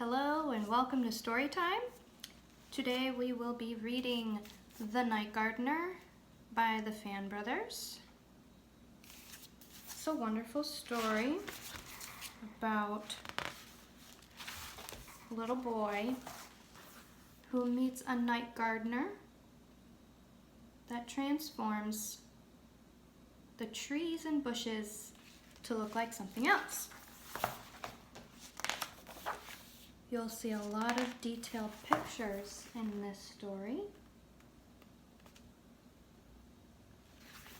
Hello and welcome to Storytime. Today we will be reading The Night Gardener by the Fan Brothers. It's a wonderful story about a little boy who meets a night gardener that transforms the trees and bushes to look like something else. You'll see a lot of detailed pictures in this story.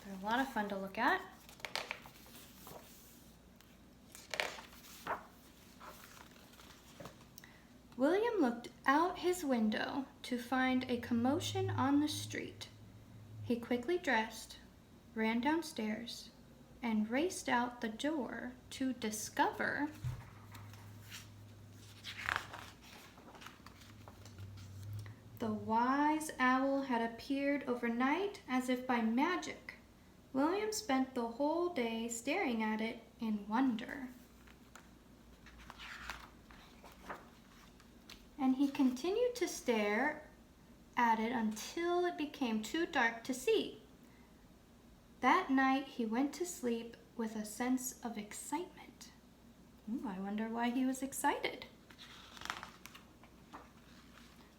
They're a lot of fun to look at. William looked out his window to find a commotion on the street. He quickly dressed, ran downstairs, and raced out the door to discover the wise owl had appeared overnight as if by magic. William spent the whole day staring at it in wonder. And he continued to stare at it until it became too dark to see. That night he went to sleep with a sense of excitement. I wonder why he was excited.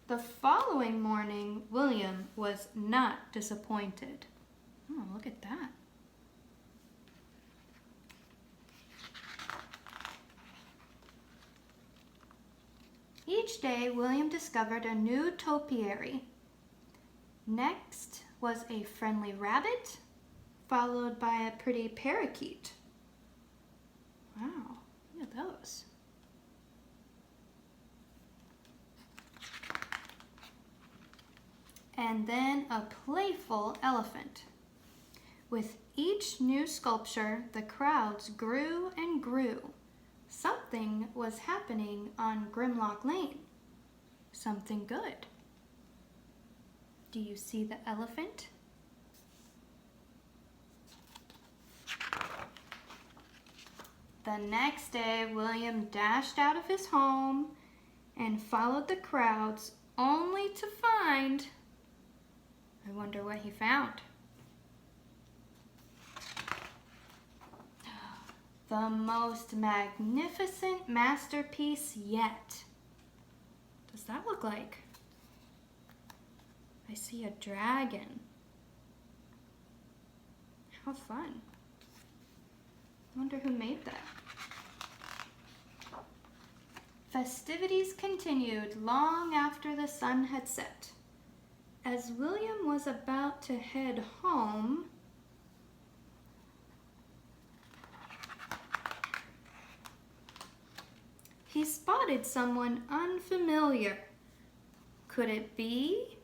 The following morning, William was not disappointed. Oh, look at that. Each day, William discovered a new topiary. Next was a friendly rabbit, followed by a pretty parakeet. Wow, look at those. And then a playful elephant. With each new sculpture, the crowds grew and grew. Something was happening on Grimlock Lane. Something good. Do you see the elephant? The next day, William dashed out of his home and followed the crowds, only to find... I wonder what he found. The most magnificent masterpiece yet. What does that look like? I see a dragon. How fun. I wonder who made that. Festivities continued long after the sun had set. As William was about to head home, he spotted someone unfamiliar. Could it be?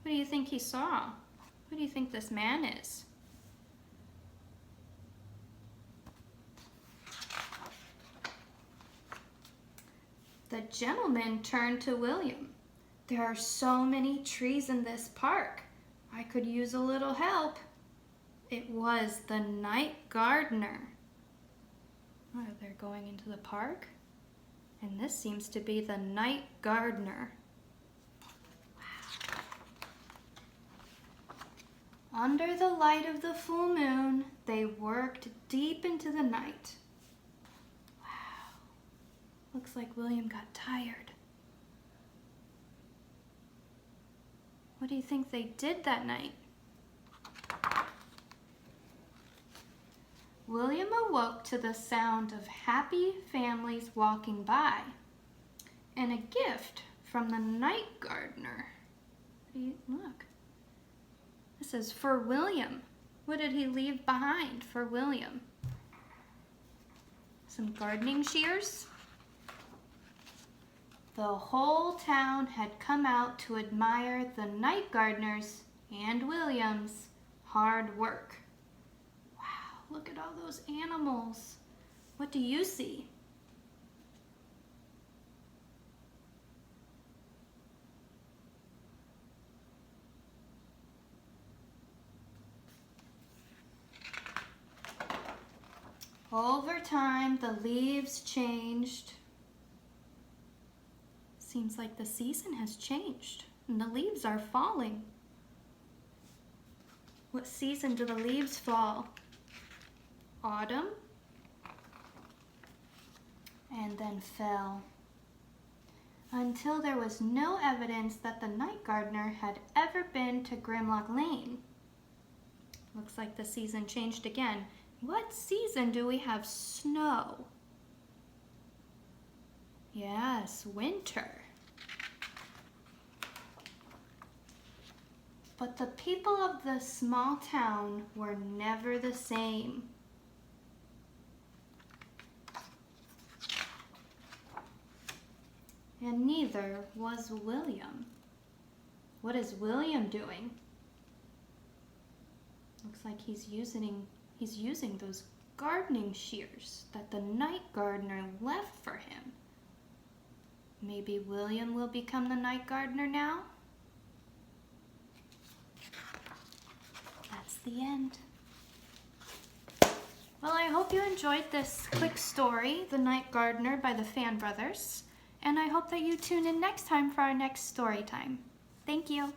What do you think he saw? Who do you think this man is? The gentleman turned to William. There are so many trees in this park. I could use a little help. It was the night gardener. Oh, they're going into the park. And this seems to be the night gardener. Wow. Under the light of the full moon, they worked deep into the night. Wow. Looks like William got tired. What do you think they did that night? William awoke to the sound of happy families walking by and a gift from the night gardener. Look, this is for William. What did he leave behind for William? Some gardening shears. The whole town had come out to admire the night gardener's and William's hard work. Wow, look at all those animals. What do you see? Over time, the leaves changed. Seems like the season has changed and the leaves are falling. What season do the leaves fall? Autumn? And then fell. Until there was no evidence that the night gardener had ever been to Grimlock Lane. Looks like the season changed again. What season do we have snow? Yes, winter. But the people of the small town were never the same. And neither was William. What is William doing? Looks like he's using those gardening shears that the night gardener left for him. Maybe William will become the night gardener now? That's the end. Well, I hope you enjoyed this quick story, The Night Gardener by the Fan Brothers. And I hope that you tune in next time for our next story time. Thank you.